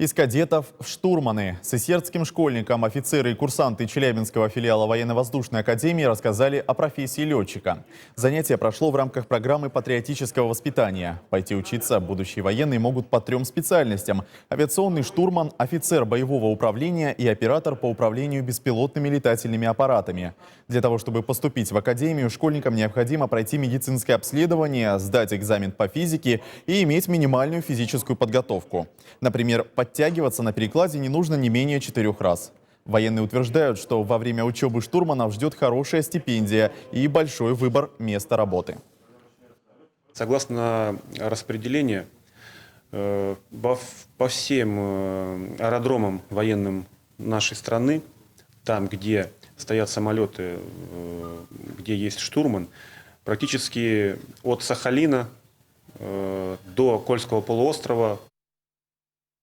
Из кадетов в штурманы. Сысердским школьникам офицеры и курсанты Челябинского филиала военно-воздушной академии рассказали о профессии летчика. Занятие прошло в рамках программы патриотического воспитания. Пойти учиться будущие военные могут по 3 специальностям: авиационный штурман, офицер боевого управления и оператор по управлению беспилотными летательными аппаратами. Для того, чтобы поступить в академию, школьникам необходимо пройти медицинское обследование, сдать экзамен по физике и иметь минимальную физическую подготовку. Например, подтягиваться на перекладе не нужно не менее 4 раз. Военные утверждают, что во время учебы штурманов ждет хорошая стипендия и большой выбор места работы. Согласно распределению, по всем аэродромам военным нашей страны, там, где стоят самолеты, где есть штурман, практически от Сахалина до Кольского полуострова